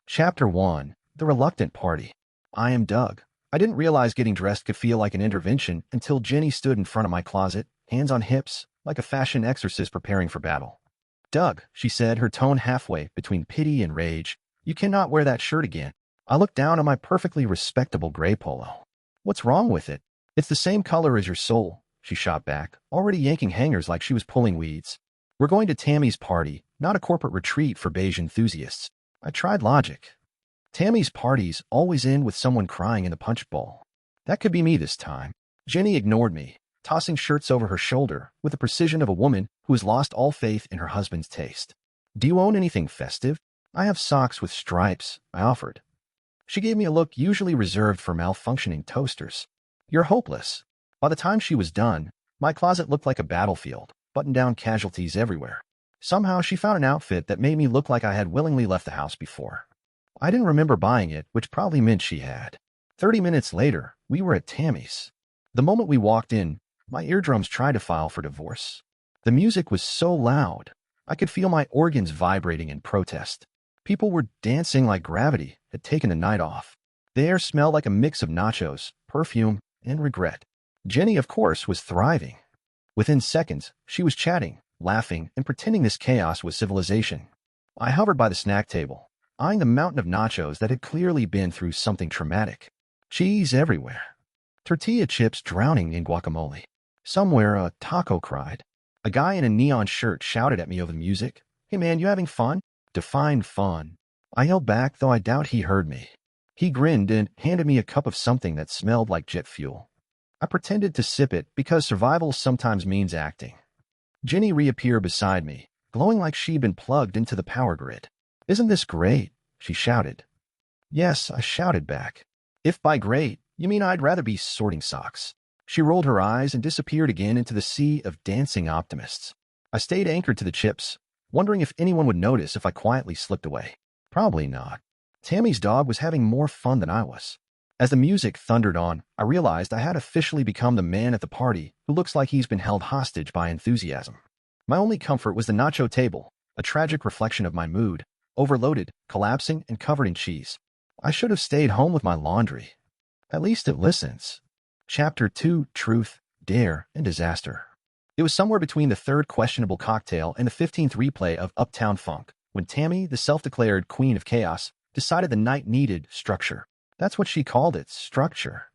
Chapter 1. The Reluctant Party. I am Doug. I didn't realize getting dressed could feel like an intervention until Jenny stood in front of my closet, hands on hips, like a fashion exorcist preparing for battle. Doug, she said, her tone halfway between pity and rage, you cannot wear that shirt again. I looked down at my perfectly respectable gray polo. What's wrong with it? It's the same color as your soul, she shot back, already yanking hangers like she was pulling weeds. We're going to Tammy's party, not a corporate retreat for beige enthusiasts. I tried logic. Tammy's parties always end with someone crying in the punch bowl. That could be me this time. Jenny ignored me, tossing shirts over her shoulder with the precision of a woman who has lost all faith in her husband's taste. Do you own anything festive? I have socks with stripes, I offered. She gave me a look usually reserved for malfunctioning toasters. You're hopeless. By the time she was done, my closet looked like a battlefield, button-down casualties everywhere. Somehow she found an outfit that made me look like I had willingly left the house before. I didn't remember buying it, which probably meant she had. 30 minutes later, we were at Tammy's. The moment we walked in, my eardrums tried to file for divorce. The music was so loud, I could feel my organs vibrating in protest. People were dancing like gravity had taken the night off. The air smelled like a mix of nachos, perfume, and regret. Jenny, of course, was thriving. Within seconds, she was chatting, laughing, and pretending this chaos was civilization. I hovered by the snack table, eyeing the mountain of nachos that had clearly been through something traumatic. Cheese everywhere. Tortilla chips drowning in guacamole. Somewhere a taco cried. A guy in a neon shirt shouted at me over the music. Hey man, you having fun? Define fun. I yelled back, though I doubt he heard me. He grinned and handed me a cup of something that smelled like jet fuel. I pretended to sip it because survival sometimes means acting. Jenny reappeared beside me, glowing like she'd been plugged into the power grid. Isn't this great? She shouted. Yes, I shouted back. If by great, you mean I'd rather be sorting socks. She rolled her eyes and disappeared again into the sea of dancing optimists. I stayed anchored to the chips, wondering if anyone would notice if I quietly slipped away. Probably not. Tammy's dog was having more fun than I was. As the music thundered on, I realized I had officially become the man at the party who looks like he's been held hostage by enthusiasm. My only comfort was the nacho table, a tragic reflection of my mood, overloaded, collapsing, and covered in cheese. I should have stayed home with my laundry. At least it listens. Chapter 2, Truth, Dare, and Disaster. It was somewhere between the third questionable cocktail and the 15th replay of Uptown Funk when Tammy, the self-declared queen of chaos, decided the night needed structure. That's what she called it, structure.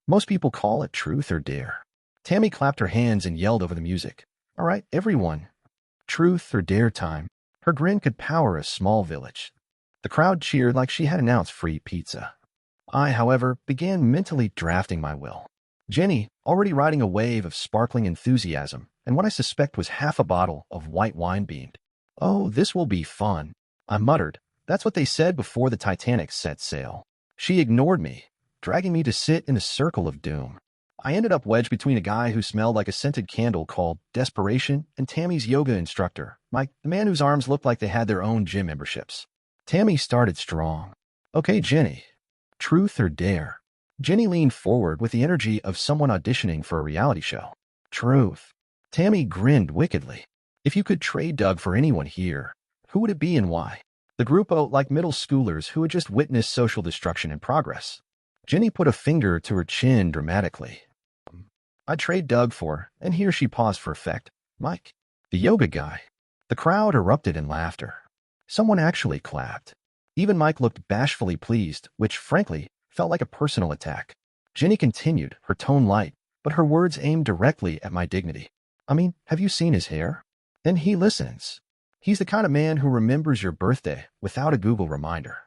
Most people call it truth or dare. Tammy clapped her hands and yelled over the music. All right, everyone. Truth or dare time. Her grin could power a small village. The crowd cheered like she had announced free pizza. I, however, began mentally drafting my will. Jenny, already riding a wave of sparkling enthusiasm, and what I suspect was half a bottle of white wine beamed. Oh, this will be fun, I muttered. That's what they said before the Titanic set sail. She ignored me, dragging me to sit in a circle of doom. I ended up wedged between a guy who smelled like a scented candle called Desperation and Tammy's yoga instructor, Mike, the man whose arms looked like they had their own gym memberships. Tammy started strong. Okay, Jenny. Truth or dare? Jenny leaned forward with the energy of someone auditioning for a reality show. Truth. Tammy grinned wickedly. If you could trade Doug for anyone here, who would it be and why? The grupo like middle schoolers who had just witnessed social destruction in progress. Jenny put a finger to her chin dramatically. I'd trade Doug for, and here she paused for effect, Mike, the yoga guy. The crowd erupted in laughter. Someone actually clapped. Even Mike looked bashfully pleased, which, frankly, felt like a personal attack. Jenny continued, her tone light, but her words aimed directly at my dignity. I mean, have you seen his hair? Then he listens. He's the kind of man who remembers your birthday without a Google reminder.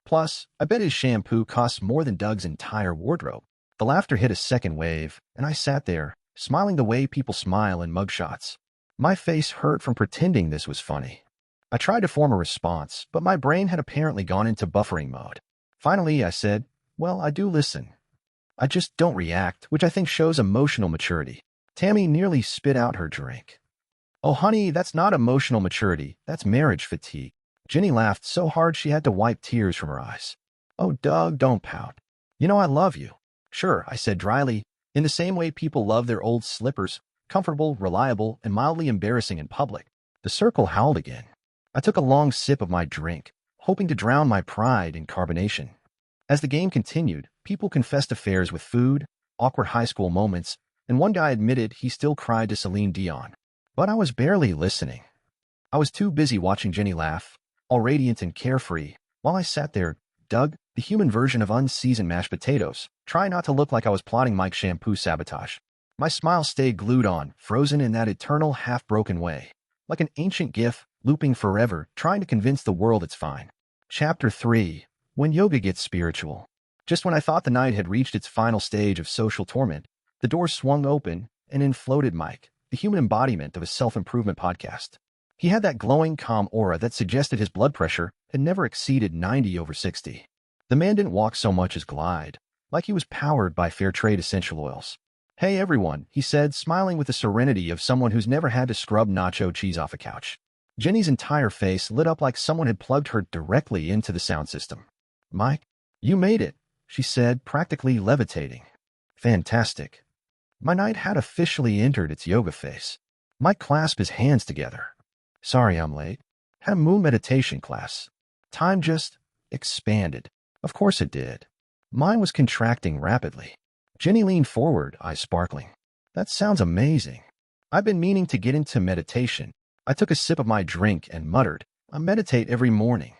Plus, I bet his shampoo costs more than Doug's entire wardrobe. The laughter hit a second wave, and I sat there, smiling the way people smile in mugshots. My face hurt from pretending this was funny. I tried to form a response, but my brain had apparently gone into buffering mode. Finally, I said, well, I do listen. I just don't react, which I think shows emotional maturity. Tammy nearly spit out her drink. Oh, honey, that's not emotional maturity. That's marriage fatigue. Jenny laughed so hard she had to wipe tears from her eyes. Oh, Doug, don't pout. You know I love you. Sure, I said dryly, in the same way people love their old slippers, comfortable, reliable, and mildly embarrassing in public. The circle howled again. I took a long sip of my drink, hoping to drown my pride in carbonation. As the game continued, people confessed affairs with food, awkward high school moments, and one guy admitted he still cried to Celine Dion. But I was barely listening. I was too busy watching Jenny laugh, all radiant and carefree, while I sat there, Doug, the human version of unseasoned mashed potatoes, trying not to look like I was plotting Mike's shampoo sabotage. My smile stayed glued on, frozen in that eternal half-broken way, like an ancient GIF, looping forever, trying to convince the world it's fine. Chapter 3. When Yoga Gets Spiritual. Just when I thought the night had reached its final stage of social torment, the door swung open, and in floated Mike, the human embodiment of a self-improvement podcast. He had that glowing, calm aura that suggested his blood pressure had never exceeded 90/60. The man didn't walk so much as glide, like he was powered by fair trade essential oils. "Hey everyone," he said, smiling with the serenity of someone who's never had to scrub nacho cheese off a couch. Jenny's entire face lit up like someone had plugged her directly into the sound system. "Mike, you made it," she said, practically levitating. "Fantastic." My night had officially entered its yoga phase. Mike clasped his hands together. "Sorry I'm late. Had a moon meditation class. Time just expanded." Of course it did. Mine was contracting rapidly. Jenny leaned forward, eyes sparkling. "That sounds amazing. I've been meaning to get into meditation." I took a sip of my drink and muttered, "I meditate every morning.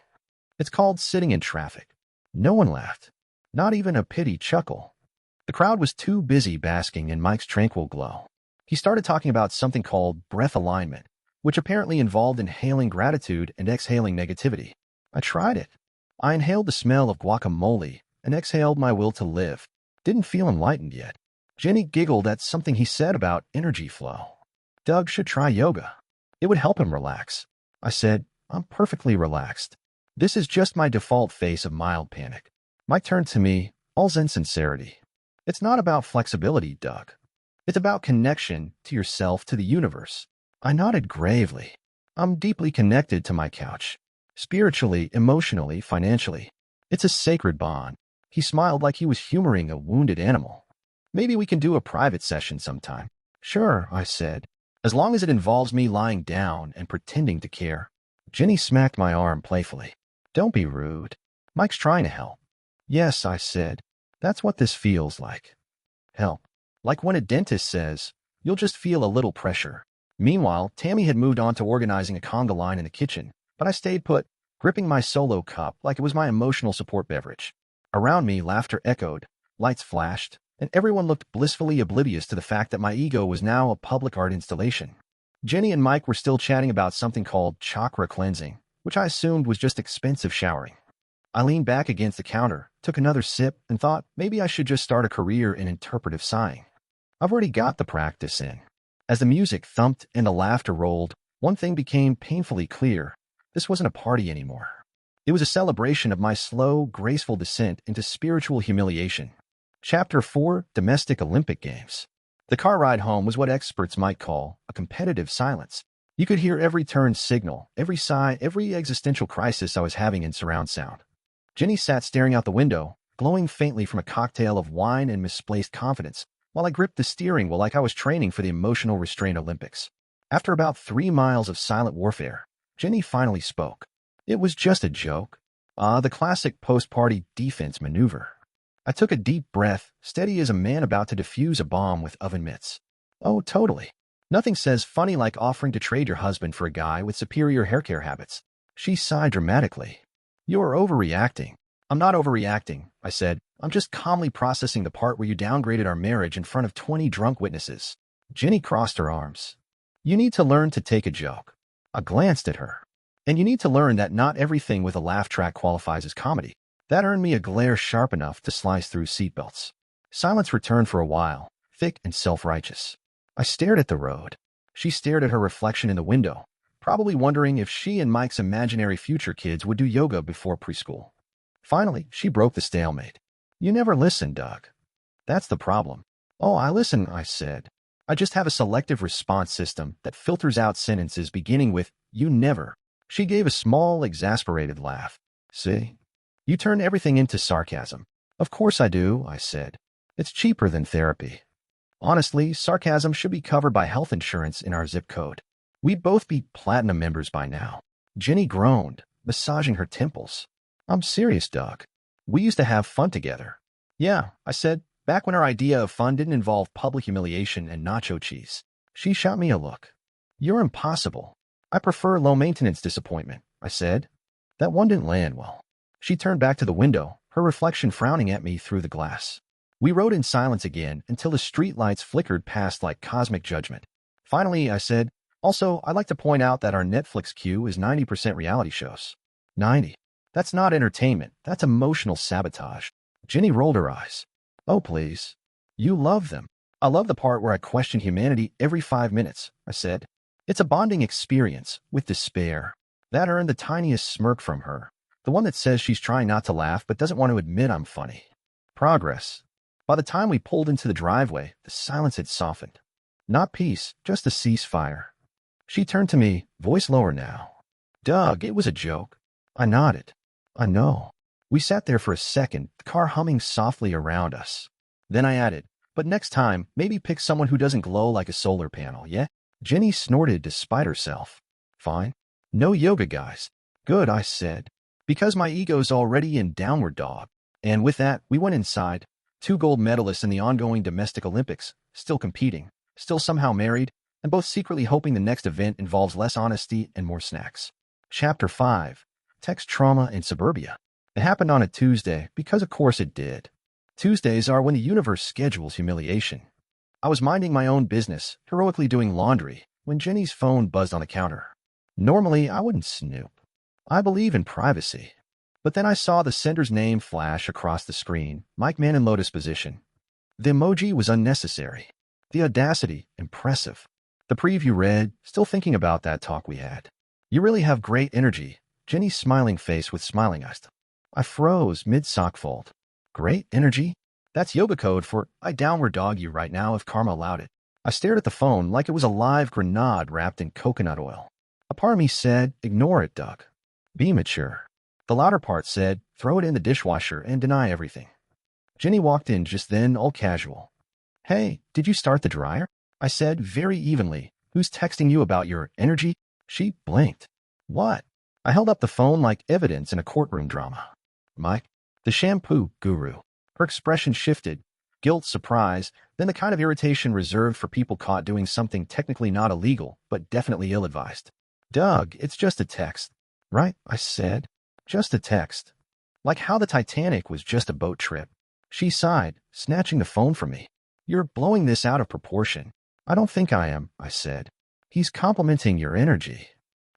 It's called sitting in traffic." No one laughed. Not even a pity chuckle. The crowd was too busy basking in Mike's tranquil glow. He started talking about something called breath alignment, which apparently involved inhaling gratitude and exhaling negativity. I tried it. I inhaled the smell of guacamole and exhaled my will to live. Didn't feel enlightened yet. Jenny giggled at something he said about energy flow. Doug should try yoga. It would help him relax. I said, "I'm perfectly relaxed. This is just my default face of mild panic." Mike turned to me, all zen sincerity. "It's not about flexibility, Doug. It's about connection to yourself, to the universe." I nodded gravely. "I'm deeply connected to my couch. Spiritually, emotionally, financially. It's a sacred bond." He smiled like he was humoring a wounded animal. "Maybe we can do a private session sometime." "Sure," I said, "as long as it involves me lying down and pretending to care." Jenny smacked my arm playfully. "Don't be rude. Mike's trying to help." "Yes," I said, "that's what this feels like. Help. Like when a dentist says, you'll just feel a little pressure." Meanwhile, Tammy had moved on to organizing a conga line in the kitchen, but I stayed put, gripping my solo cup like it was my emotional support beverage. Around me, laughter echoed, lights flashed, and everyone looked blissfully oblivious to the fact that my ego was now a public art installation. Jenny and Mike were still chatting about something called chakra cleansing, which I assumed was just expensive showering. I leaned back against the counter, took another sip, and thought maybe I should just start a career in interpretive sighing. I've already got the practice in. As the music thumped and the laughter rolled, one thing became painfully clear. This wasn't a party anymore. It was a celebration of my slow, graceful descent into spiritual humiliation. Chapter 4. Domestic Olympic Games. The car ride home was what experts might call a competitive silence. You could hear every turn signal, every sigh, every existential crisis I was having in surround sound. Jenny sat staring out the window, glowing faintly from a cocktail of wine and misplaced confidence, while I gripped the steering wheel like I was training for the emotional restraint Olympics. After about 3 miles of silent warfare, Jenny finally spoke. It was just a joke. The classic post-party defense maneuver. I took a deep breath, steady as a man about to defuse a bomb with oven mitts. "Oh, totally. Nothing says funny like offering to trade your husband for a guy with superior haircare habits." She sighed dramatically. "You're overreacting." "I'm not overreacting," I said. "I'm just calmly processing the part where you downgraded our marriage in front of 20 drunk witnesses." Jenny crossed her arms. "You need to learn to take a joke." I glanced at her. "And you need to learn that not everything with a laugh track qualifies as comedy." That earned me a glare sharp enough to slice through seatbelts. Silence returned for a while, thick and self-righteous. I stared at the road. She stared at her reflection in the window, probably wondering if she and Mike's imaginary future kids would do yoga before preschool. Finally, she broke the stalemate. "You never listen, Doug. That's the problem." "Oh, I listen," I said. "I just have a selective response system that filters out sentences beginning with, 'you never.'" She gave a small, exasperated laugh. "See? You turn everything into sarcasm." "Of course I do," I said. "It's cheaper than therapy." Honestly, sarcasm should be covered by health insurance in our zip code. We'd both be platinum members by now. Jenny groaned. massaging her temples. I'm serious, Doug. We used to have fun together. Yeah, I said, back when our idea of fun didn't involve public humiliation and nacho cheese. She shot me a look. You're impossible. I prefer low-maintenance disappointment, I said. That one didn't land well. She turned back to the window, her reflection frowning at me through the glass. We rode in silence again until the streetlights flickered past like cosmic judgment. Finally, I said, also, I'd like to point out that our Netflix queue is 90% reality shows. 90. That's not entertainment. That's emotional sabotage. Jenny rolled her eyes. Oh, please. You love them. I love the part where I question humanity every 5 minutes, I said. It's a bonding experience with despair. That earned the tiniest smirk from her. The one that says she's trying not to laugh but doesn't want to admit I'm funny. Progress. By the time we pulled into the driveway, the silence had softened. Not peace, just a ceasefire. She turned to me, voice lower now. Doug, it was a joke. I nodded. I know. We sat there for a second, the car humming softly around us. Then I added, but next time, maybe pick someone who doesn't glow like a solar panel, yeah? Jenny snorted despite herself. Fine. No yoga, guys. Good, I said. Because my ego's already in downward dog. And with that, we went inside. 2 gold medalists in the ongoing domestic Olympics, still competing, still somehow married, and both secretly hoping the next event involves less honesty and more snacks. Chapter 5. Text Trauma in Suburbia. It happened on a Tuesday, because of course it did. Tuesdays are when the universe schedules humiliation. I was minding my own business, heroically doing laundry, when Jenny's phone buzzed on the counter. Normally, I wouldn't snoop. I believe in privacy. But then I saw the sender's name flash across the screen, Mike Man in lotus position. The emoji was unnecessary. The audacity, impressive. The preview read, still thinking about that talk we had. You really have great energy, Jenny's smiling face with smiling eyes. I froze mid-sock fold. Great energy? That's yoga code for I downward dog you right now if karma allowed it. I stared at the phone like it was a live grenade wrapped in coconut oil. A part of me said, ignore it, Doug. Be mature. The latter part said, throw it in the dishwasher and deny everything. Jenny walked in just then, all casual. Hey, did you start the dryer? I said very evenly. Who's texting you about your energy? She blinked. What? I held up the phone like evidence in a courtroom drama. Mike, the shampoo guru. Her expression shifted. Guilt, surprise, then the kind of irritation reserved for people caught doing something technically not illegal, but definitely ill-advised. Doug, it's just a text. Right, I said. Just a text. Like how the Titanic was just a boat trip. She sighed, snatching the phone from me. You're blowing this out of proportion. I don't think I am, I said. He's complimenting your energy.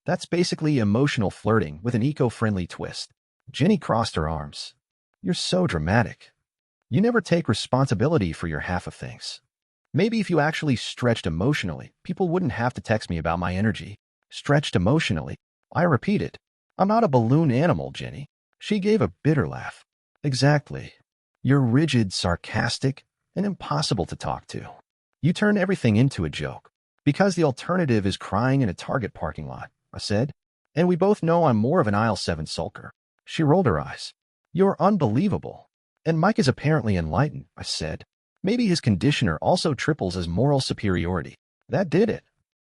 That's basically emotional flirting with an eco-friendly twist. Jenny crossed her arms. You're so dramatic. You never take responsibility for your half of things. Maybe if you actually stretched emotionally, people wouldn't have to text me about my energy. Stretched emotionally. I repeated. I'm not a balloon animal, Jenny. She gave a bitter laugh. Exactly. You're rigid, sarcastic, and impossible to talk to. You turn everything into a joke. Because the alternative is crying in a Target parking lot, I said. And we both know I'm more of an aisle 7 sulker. She rolled her eyes. You're unbelievable. And Mike is apparently enlightened, I said. Maybe his conditioner also triples as moral superiority. That did it.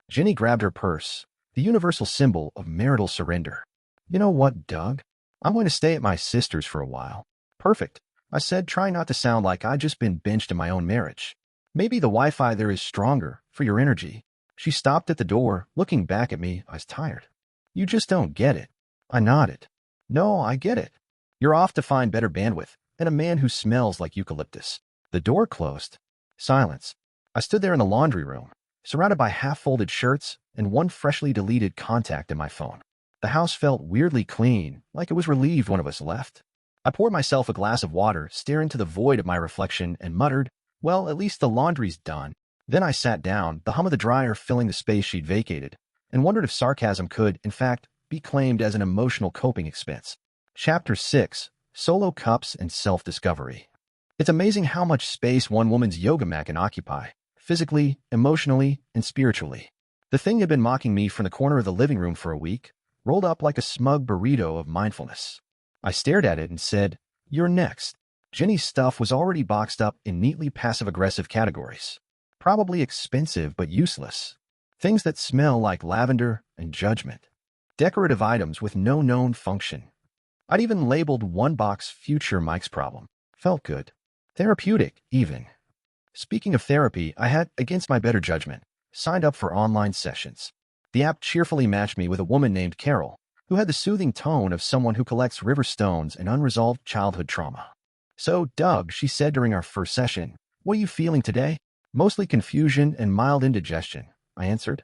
Jenny grabbed her purse, the universal symbol of marital surrender. You know what, Doug? I'm going to stay at my sister's for a while. Perfect, I said, trying not to sound like I'd just been benched in my own marriage. Maybe the Wi-Fi there is stronger for your energy. She stopped at the door, looking back at me. I was tired. You just don't get it. I nodded. No, I get it. You're off to find better bandwidth and a man who smells like eucalyptus. The door closed. Silence. I stood there in the laundry room, surrounded by half-folded shirts and one freshly deleted contact in my phone. The house felt weirdly clean, like it was relieved one of us left. I poured myself a glass of water, stared into the void of my reflection, and muttered, well, at least the laundry's done. Then I sat down, the hum of the dryer filling the space she'd vacated, and wondered if sarcasm could, in fact, be claimed as an emotional coping expense. Chapter 6. Solo Cups and Self-Discovery. It's amazing how much space one woman's yoga mat can occupy, physically, emotionally, and spiritually. The thing had been mocking me from the corner of the living room for a week, rolled up like a smug burrito of mindfulness. I stared at it and said, you're next. Jenny's stuff was already boxed up in neatly passive-aggressive categories. Probably expensive but useless. Things that smell like lavender and judgment. Decorative items with no known function. I'd even labeled one box Future Mike's Problem. Felt good. Therapeutic, even. Speaking of therapy, I had, against my better judgment, signed up for online sessions. The app cheerfully matched me with a woman named Carol, who had the soothing tone of someone who collects river stones and unresolved childhood trauma. "So, Doug," she said during our first session, "what are you feeling today?" "Mostly confusion and mild indigestion," I answered.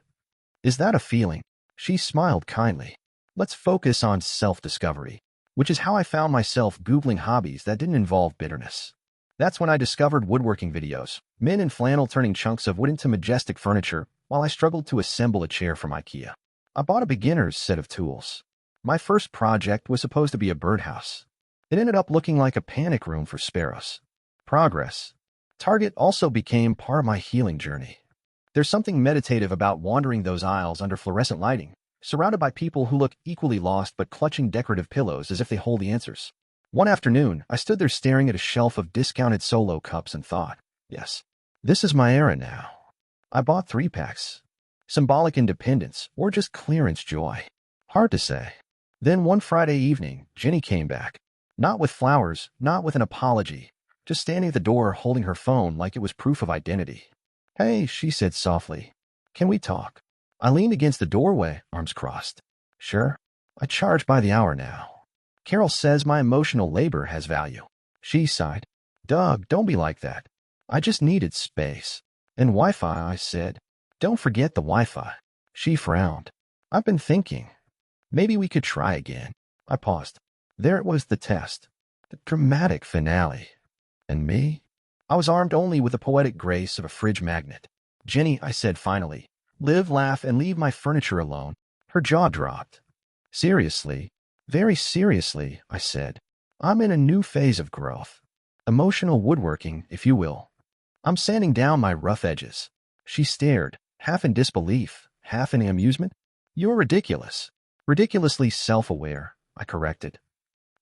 "Is that a feeling?" She smiled kindly. "Let's focus on self-discovery," which is how I found myself Googling hobbies that didn't involve bitterness. That's when I discovered woodworking videos, men in flannel turning chunks of wood into majestic furniture while I struggled to assemble a chair from IKEA. I bought a beginner's set of tools. My first project was supposed to be a birdhouse. It ended up looking like a panic room for sparrows. Progress. Target also became part of my healing journey. There's something meditative about wandering those aisles under fluorescent lighting, surrounded by people who look equally lost but clutching decorative pillows as if they hold the answers. One afternoon, I stood there staring at a shelf of discounted Solo cups and thought, yes, this is my era now. I bought 3-packs. Symbolic independence or just clearance joy. Hard to say. Then one Friday evening, Jenny came back. Not with flowers, not with an apology, just standing at the door holding her phone like it was proof of identity. "Hey," she said softly. "Can we talk?" I leaned against the doorway, arms crossed. "Sure. I charge by the hour now. Carol says my emotional labor has value." She sighed. "Doug, don't be like that. I just needed space. And Wi-Fi," I said. "Don't forget the Wi-Fi." She frowned. "I've been thinking. Maybe we could try again." I paused. There it was, the test. The dramatic finale. And me? I was armed only with the poetic grace of a fridge magnet. "Jenny," I said finally, "live, laugh, and leave my furniture alone." Her jaw dropped. "Seriously? Very seriously," I said. "I'm in a new phase of growth. Emotional woodworking, if you will. I'm sanding down my rough edges." She stared, half in disbelief, half in amusement. "You're ridiculous." "Ridiculously self-aware," I corrected.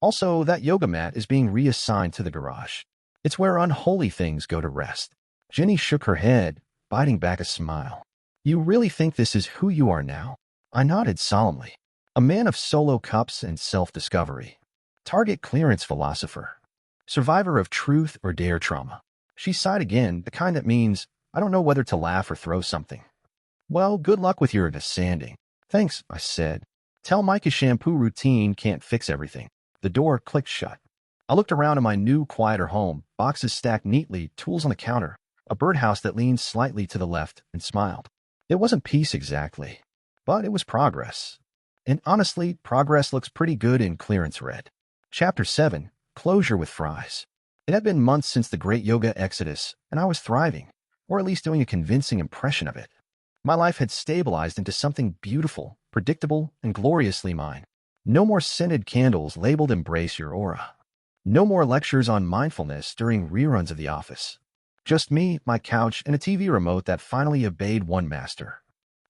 "Also, that yoga mat is being reassigned to the garage. It's where unholy things go to rest." Jenny shook her head, biting back a smile. "You really think this is who you are now?" I nodded solemnly. A man of Solo cups and self-discovery. Target clearance philosopher. Survivor of truth or dare trauma. She sighed again, the kind that means, I don't know whether to laugh or throw something. "Well, good luck with your sanding." "Thanks," I said. "Tell Mike his shampoo routine can't fix everything." The door clicked shut. I looked around at my new, quieter home, boxes stacked neatly, tools on the counter, a birdhouse that leaned slightly to the left, and smiled. It wasn't peace exactly, but it was progress. And honestly, progress looks pretty good in clearance red. Chapter 7, Closure with Fries. It had been months since the great yoga exodus, and I was thriving, or at least doing a convincing impression of it. My life had stabilized into something beautiful, predictable, and gloriously mine. No more scented candles labeled "Embrace Your Aura." No more lectures on mindfulness during reruns of The Office. Just me, my couch, and a TV remote that finally obeyed one master.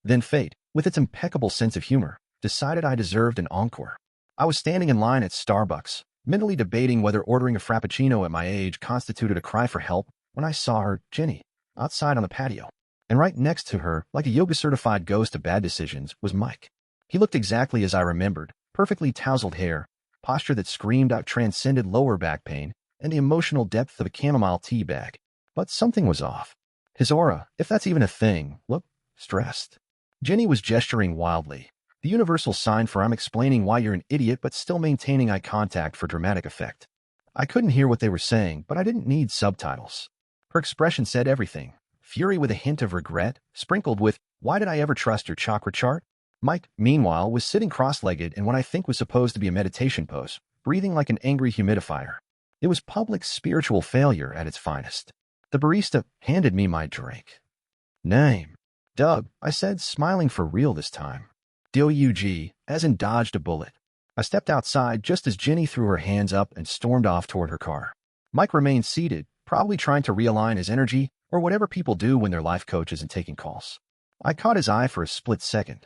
Then fate, with its impeccable sense of humor, decided I deserved an encore. I was standing in line at Starbucks, mentally debating whether ordering a frappuccino at my age constituted a cry for help, when I saw her, Jenny, outside on the patio. And right next to her, like a yoga-certified ghost of bad decisions, was Mike. He looked exactly as I remembered, perfectly tousled hair, posture that screamed out transcended lower back pain, and the emotional depth of a chamomile tea bag. But something was off. His aura, if that's even a thing, looked stressed. Jenny was gesturing wildly. The universal sign for I'm explaining why you're an idiot but still maintaining eye contact for dramatic effect. I couldn't hear what they were saying, but I didn't need subtitles. Her expression said everything. Fury with a hint of regret, sprinkled with, "Why did I ever trust your chakra chart?" Mike, meanwhile, was sitting cross-legged in what I think was supposed to be a meditation pose, breathing like an angry humidifier. It was public spiritual failure at its finest. The barista handed me my drink. "Name?" "Doug," I said, smiling for real this time. D-O-U-G, as in dodged a bullet. I stepped outside just as Jenny threw her hands up and stormed off toward her car. Mike remained seated, probably trying to realign his energy, or whatever people do when their life coach isn't taking calls. I caught his eye for a split second.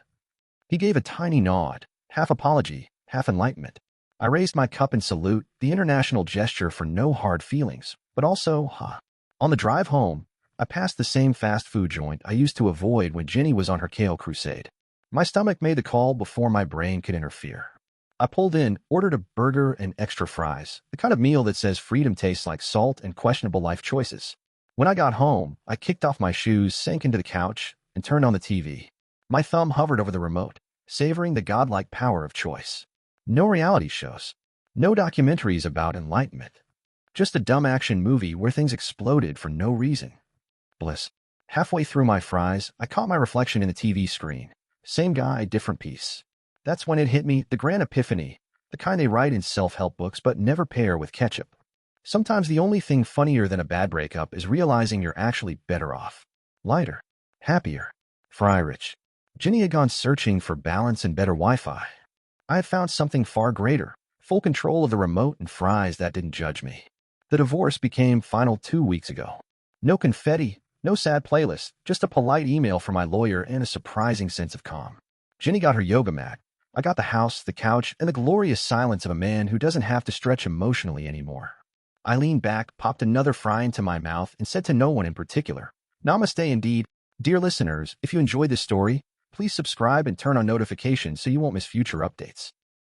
He gave a tiny nod, half apology, half enlightenment. I raised my cup in salute, the international gesture for no hard feelings, but also, On the drive home, I passed the same fast food joint I used to avoid when Jenny was on her kale crusade. My stomach made the call before my brain could interfere. I pulled in, ordered a burger and extra fries, the kind of meal that says freedom tastes like salt and questionable life choices. When I got home, I kicked off my shoes, sank into the couch, and turned on the TV. My thumb hovered over the remote, savoring the godlike power of choice. No reality shows. No documentaries about enlightenment. Just a dumb action movie where things exploded for no reason. Bliss. Halfway through my fries, I caught my reflection in the TV screen. Same guy, different piece. That's when it hit me, the grand epiphany, the kind they write in self-help books but never pair with ketchup. Sometimes the only thing funnier than a bad breakup is realizing you're actually better off. Lighter. Happier. Fry-rich. Jenny had gone searching for balance and better Wi-Fi. I had found something far greater, full control of the remote and fries that didn't judge me. The divorce became final 2 weeks ago. No confetti, no sad playlist, just a polite email from my lawyer and a surprising sense of calm. Jenny got her yoga mat. I got the house, the couch, and the glorious silence of a man who doesn't have to stretch emotionally anymore. I leaned back, popped another fry into my mouth, and said to no one in particular, Namaste indeed. Dear listeners, if you enjoyed this story, please subscribe and turn on notifications so you won't miss future updates.